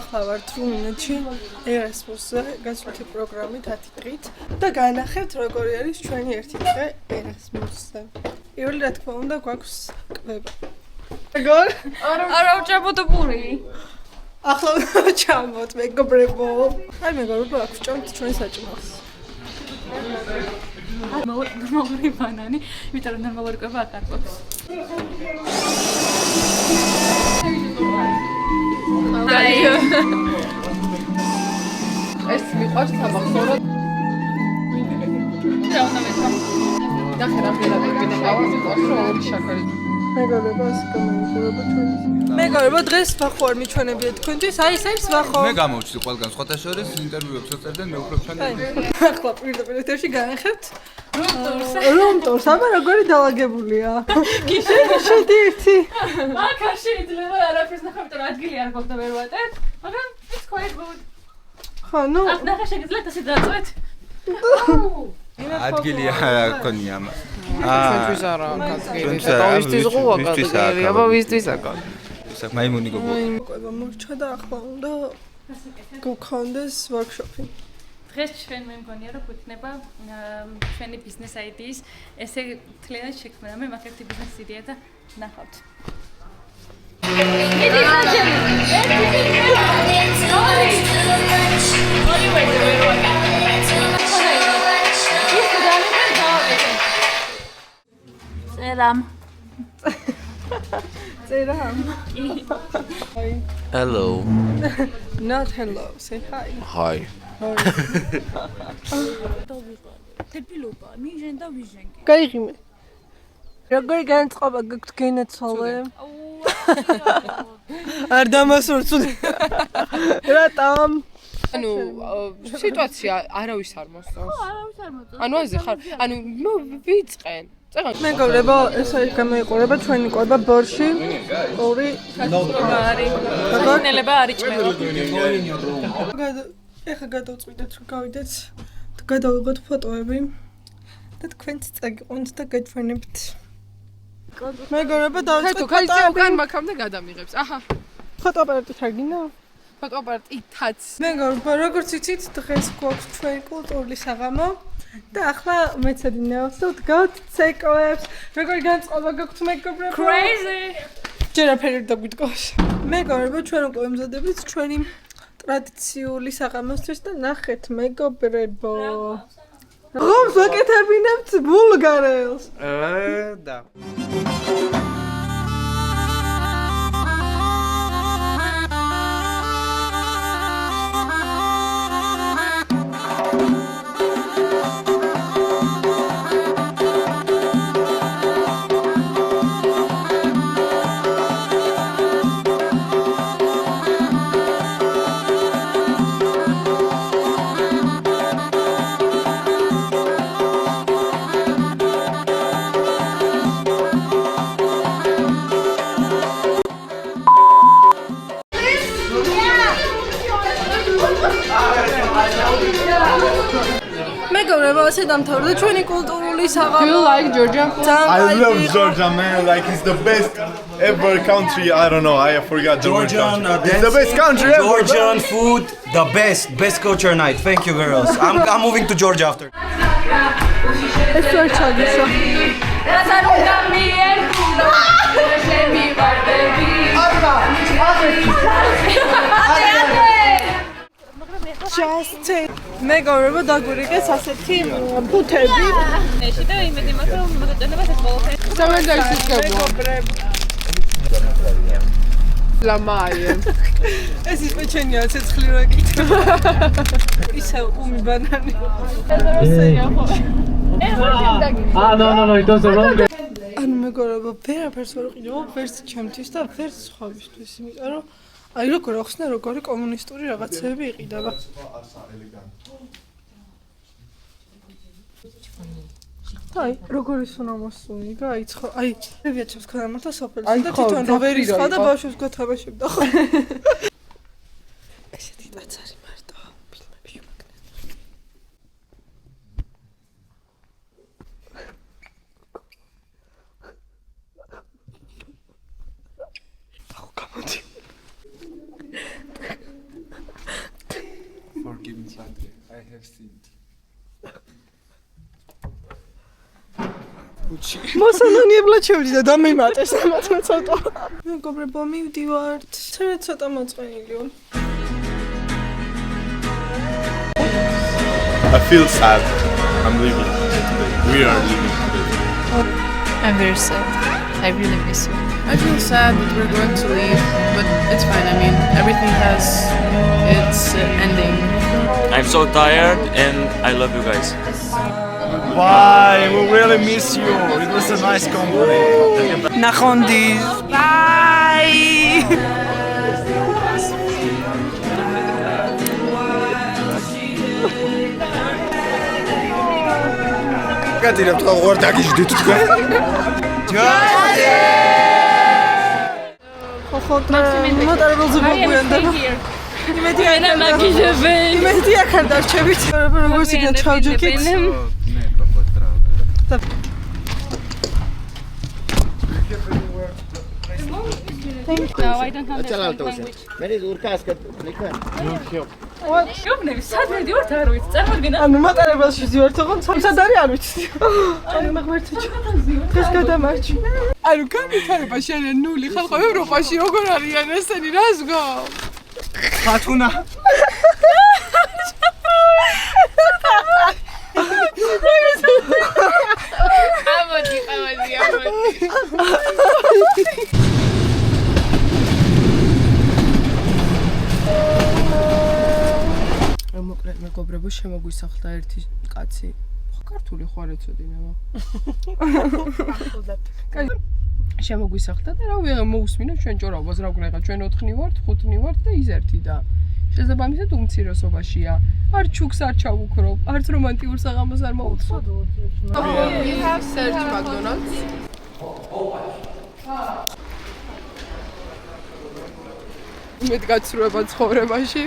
ახლა ვართ რუმინეთში ერასმუსზე გასვლითი პროგრამით 10 დღით და განახევთ როგორი არის ჩვენი ერთი დღე ერასმუსზე. პირველი რა თქმა უნდა გვაქვს კვება. როგორ? არა ვჭამოთ პური. ახლა ჩამოთ მეგობრებო. აი მეგობრებო აქ ვჭამთ ჩვენ საჭმელს. ნორმალური ბანანი, იმიტომ რომ ნორმალური კვება აქ არ გვაქვს. ეს მიყვარს სამახსოვრად. მეგობრებო დღეს ვახო არ მიჩვენებია თქვენთვის აი ეს არის ვახო მე გამოვჩდი ყველგან სხვათა შორის ინტერვიუებს ვწერდნენ მე უფრო ვჩვენე ახლა პირდაპირ ეთერში განახებთ რომტორს აბა როგორი დაალაგებულია შედი ერთი აქ არ შეიძლება არაფერს ნახავ იმიტომ რომ ადგილი არ გვაქვს და ვერ ვატებ მაგრამ it's quite good ხო ნუ აქ ნახე შეგიძლიათ ასე დაწვეთ ადგილი არ გქონია ჩვენთვის არა კაცგილი და ვისთვის ღუა კაცგილი აბა ვისთვის აკა მაიმუნი გოგო კვება მორჩა და ახლა უნდა გქონდეს ვორქშოპი დღეს ჩვენ მე მგონია რომ გვექნება ჩვენი ბიზნეს აიდიის ესე თლიანად შექმნა მე მაგ ერთი ბიზნეს იდეა და ნახავთ წერამ Hello. not hello say hi Hi. თებილობა მიჟენ და ვიჟენ გაიღიმე როგორი განწყობა გაქვთ გენაცვალე არ დამასურცული რატომ ანუ სიტუაცია არავის არ მოსწონს. არავის არ მოწონს ანუ ასე ხარ, ანუ ვიწყენ. მეგობრებო, ესე გამოიყურება ჩვენი კვება ბორში. ორი საშინელება არ იჭმება. ეხა გადავწყვიტეთ რომ გავიდეთ და გადავიღოთ ფოტოები და თქვენც წაგიყვანთ და გაჩვენებთ. მეგობრებო, დავიწყეთ კაცი უკან მაქამდე გადამიღებს. აჰა. ფოტოაპარატი თარგინა? ფოტოაპარატითაც. მეგობრებო, როგორც იცით, დღეს გვაქვს ჩვენი კულტურული საღამო. და ახლა მეცადინეობს და ვდგავთ ცეკოებს. როგორი განწყობა გაქვთ მეგობრებო? Crazy. ჯერაფერი არ დაგვიტყოს. მეგობრებო, ჩვენ უკვე ვემზადებით ჩვენი ტრადიციული საღამოსთვის და ნახეთ მეგობრებო. რომ ვაკეთებინებთ ბულგარელს. და მეგობრებო, ასე დამთავრდა ჩვენი კულტურული Do you საღამო. like Georgia? I love Georgia, man. Like it's the best ever country. I don't know. I forgot the word Georgian country. It's the best country ever. Georgian food, the best culture night. Thank you, girls. I'm moving to Georgia after. ეს ვერ ჩაგიშო. Just მეგობრებო, დაგვირიგეს ასეთი ფუთები. ეში და იმედი მაქვს რომ მოგეწონება ეს ყველაფერი. სამანდარის ისკებო. ლამაიე. ეს ის პეჩენია ცეცხლი რა კითხვა. ისე უმი ბანანი. No, it was wrong. ანუ მეგობრებო, ვერაფერს ვერ ვიყიდო, ვერც ჩემთვის და ვერც სხვებისთვის, იმიტომ რომ აი როგორ ახსნა როგორი კომუნისტური რაღაცები იყიდება. აი, როგორი სუნამოსუნი, გაიცხო. აი, რევიაჩებს ქონა მართა სოფელში და თვითონ roveri სხვა და ბავშვებს გათამაშებდა ხო? ესეთი ტაცარი მარტო ფილმებში მაგნეს. აუ, გამოდი. მოსანონიებლად შევდიდა და მიმატეს ამათმა ცოტა. მეგობრებო, მივდივართ. ცოტა მოწყენილი ვარ. I feel sad. I'm leaving today. We are leaving today. I'm very sad. I really miss you. I feel sad that we're going to leave, but it's fine. I mean, everything has its ending. I'm so tired and I love you guys. Bye. We really miss you. It was a nice company. Nakhondis. Bye. Კატირებთ ყوار დაგიჟდით თქვენ. ხო, მოტარებელზე მოგვიანდება. იმედი აქ არ დარჩებით. როგორც იქნება ჩავჯექით. No, I don't understand language. ანუ მატარებელში ზივართ ოღონდ სამსად არის არ ვიცი. ანუ მაღმერთეჩო. დღეს გადამარჩი. ანუ განვითარება შენ ნული ხალხო ევროპაში როგორ არიან ესენი რას გო? ხათუნა. ამოდი. მოკლედ მეგობრებო, შემოგვისახდა ერთი კაცი. ქართული ხო არ ეცოდინება. შემოგვისახდა და რა ვიღა მოусმინო ჩვენ ჭორაობას რა გვქნა, ჩვენ 4 ვართ, 5 ვართ და ის ერთი და შესაბამისად უმცირესობაშია. არ ჩუქს არ ჩავუქრობ, არც რომანტიურ საღამოს არ მოვუწყო. You have search McDonald's? მე გაცრუება ცხოვრებაში.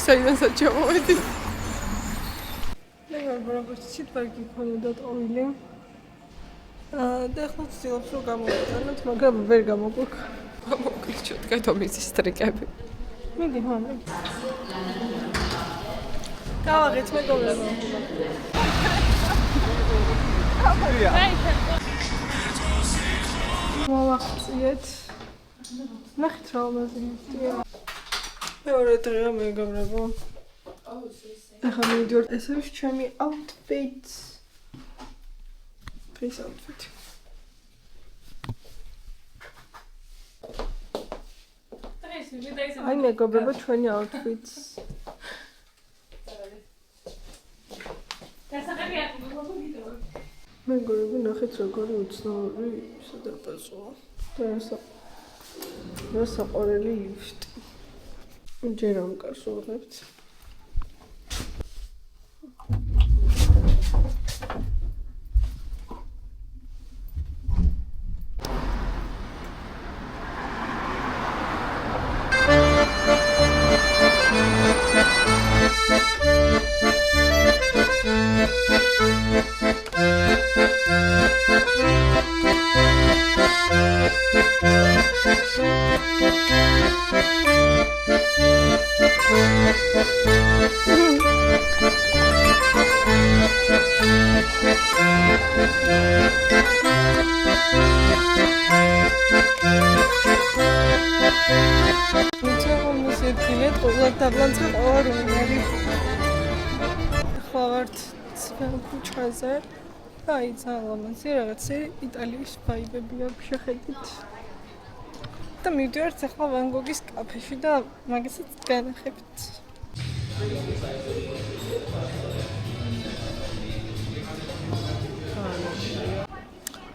საიდანაც ჩამოვედი. როგორც ციტბარგი ქონოდა ტოვილი. და ახლა ვცდილობ რომ გამოვიტანოთ, მაგრამ ვერ გამოგვიქ. გამოვიჩოთ გადომიცის სტრიკები. მიდი ხომ. გავაღეთ მეგობრებო. მოვახციეთ. ნახეთ რა მაზრია. მეორე დღეა მეგობრებო. ახლა მივიდივართ ესე ის ჩემი outfit. This outfit. აი მეგობრებო ჩვენი outfits. მეგობრებო ნახეთ როგორი უცნაური სადარბაზოა. და საყვარელი ლიფტი. ჯერ ამ კარს ვუღებთ. ხუჩაზე. აი ძალამაზი რაღაცა იტალიის ვაიბები აქვს შეხედით. და მივდივართ ახლა ვან გოგის კაფეში და მაგასაც განახებთ.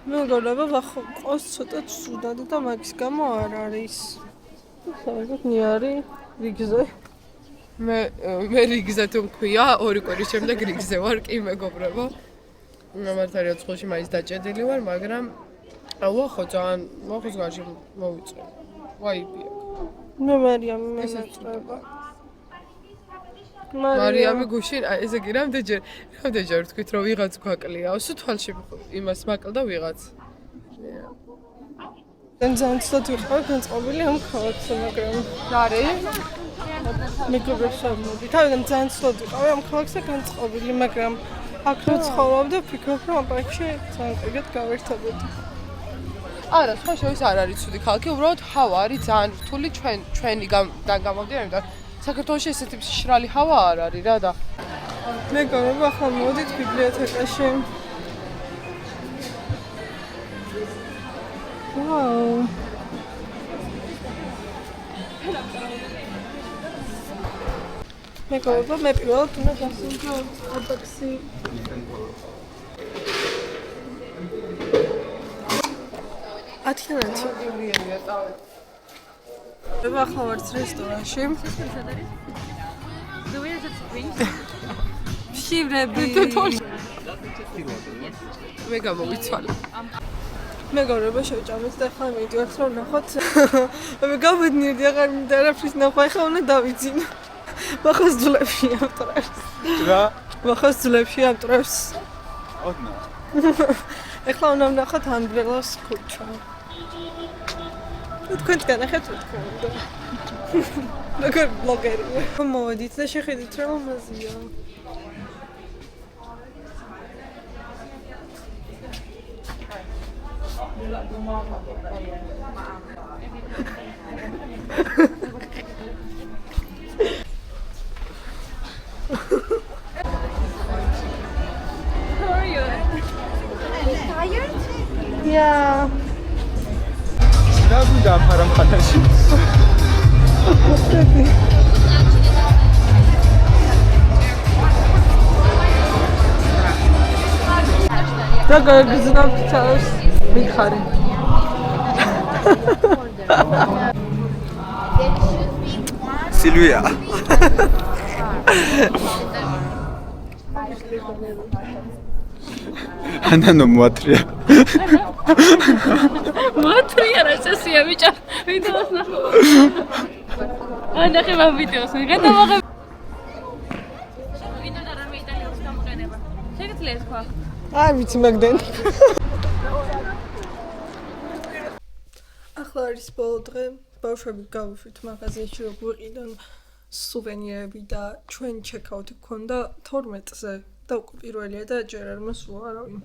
მეგობრებო, ყავს ცოტა ცუდად და მაგის გამო არ არის. საერთოდ ნიარი რიგზე. მე რიგზე თუ მქვია, 2 კვირის შემდეგ რიგზე ვარ, კი მეგობრებო. მართალია რიცხვში მაინც დაჭედილი ვარ, მაგრამ აუახო ძალიან მოხოს გარში მოვიწე. ვაიბია. მე მარიამი მეწრება. მარიამი გუშინ ესე კი რამდენჯერ ვთქვით რომ ვიღაც გვაკლიაო, სულ თვალში იმას მაკლდა ვიღაც. ძალიან ცუდად ვიყავ განწყობილი ამ ქალაქზე, მაგრამ რა არის? მეგობრებს ვამბობ. თავიდან ძალიან ცუდ ვიყავი ამ ქალაქზე განწყობილი, მაგრამ აქ რო ცხოვრობ და ვფიქრობ, რომ ამ პარკში ძალიან კარგად გავერთობოდი. არა, სხვა შორის არ არის ცუდი ქალაქი, უბრალოდ ჰავა არის ძალიან რთული ჩვენი გამომდინარე, იმიტომ საქართველოში ესეთი მშრალი ჰავა არ არის რა და მეგობრებო, ახლა მოდით ბიბლიოთეკაში. ვაუ. მეგობრებო, მე პირველად უნდა გასულიყო ტაქსი. ათიანათი. მე ახლა ვარ რესტორანში. შივრები. მე გამოვიცვალე. მეგობრებო, შევჭამეთ და ახლა მივიდივართ რომ ნახოთ. მე გავედნიერი აღარ მინდა არაფრის ნახვა, ახლა უნდა დავიძინო. მახოს ძვლებში ამტრავს. რა? მახოს ძვლებში ამტრავს. ოდნა. ახლა უნდა ვნახოთ ანდრელოს ქუჩა. თქვენ განახეთ რა თქმა უნდა. როგორ ბლოგერი. მოვედით და შეხედით რა მომაზია. Yeah. რა გუნდა ახარა მხარეში? და გაგზნობთ თავს მიხარი. Silvia. ანანო მოატრია. მოატრია რა წესია ბიჭა. ვიდეოს ნახო. ანახე მაგ ვიდეოს მიღეთ ამაღე. ვიდეო და რამე იტალიაში გამოყენება. შეგიძლია თქვა. არ ვიცი მაგდენ. ახლა არის ბოლო დღე. ბავშვები გავუშვით მაღაზიაში რომ ვიყიდონ სუვენირები და ჩვენ ჩეკაუთი გქონდა 12-ზე და უკვე პირველია და ჯერ არ მოსულა არავინ.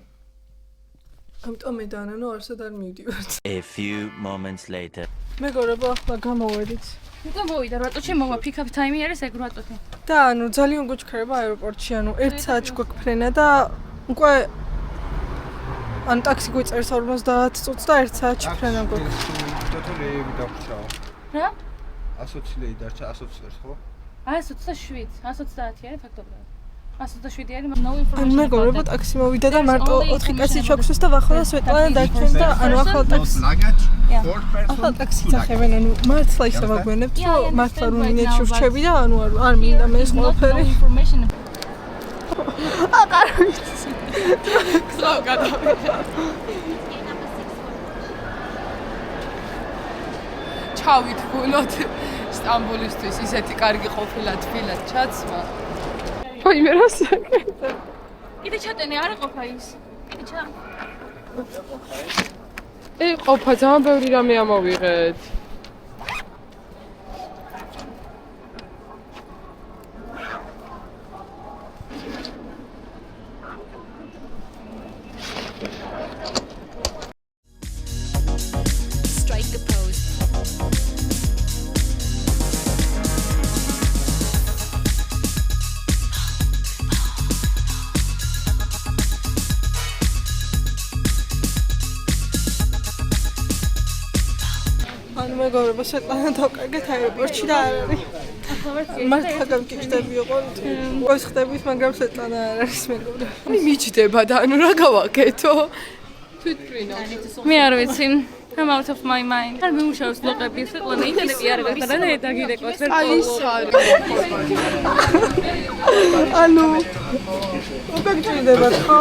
ამიტომ მე და ანანო არსად არ მივდივართ. A few moments later. მეგობრებო, ახლა გამოვედით. გამოვიდა 8 წუთში მოვა pick-up time-ი არის ეგ 8 წუთი. და ანუ ძალიან გუჩქრება აეროპორტში, ანუ 1 საათში გვაქვს ფრენა და უკვე ან ტაქსი გვიწერს 50 წუთს და 1 საათში ფრენა გვაქვს. ტოტოლეები დაგვჭაო. რა? 120 ლეი დარჩა 127 ხო? 127, 130 არის ფაქტობრივად. 127 არის no ან information. მეგობრებო, ტაქსი მოვიდა და მარტო 4 კაცი ჩაგვსვეს და ვახლა სვეტლანა დაჩვენს და ანუ ახლა ტაქსი ახლა ტაქსიც ახებენ, ანუ მართლა ისე ვაგვენებთ, რომ მართლა რუმინეთში ვრჩები და ანუ არ მინდა მე ეს ყველაფერი. აღარ ვიცი. რა გადავიდა. ჩავით გულოთ სტამბოლისთვის ისეთი კარგი ყოფილა თბილა ჩაცმა. ვაიმე რა საკეთე. კიდე ჩატენე არ ყოფა ის. კიდე ჩა. ყოფა ძალიან ბევრი რამე ამოვიღეთ. Strike a pose. ანუ მეგობრებო, სვეტლანა დავკარგეთ აეროპორტში და არ არის. მართლა გამკიჩდები იყო. ყოს ხდებით, მაგრამ სვეტლანა არ არის მეგობრებო. მიჯდება და ანუ რა გავაკეთო? თვითფრინა. მე არ ვიცი. I'm out of my mind. არ მიმუშავებს ბლოგები, სვეტლანა ინტერნეტი არ გახდა და დაგირეკოთ ვერ აი ის არის. ანუ უკვე გჭირდება ხო?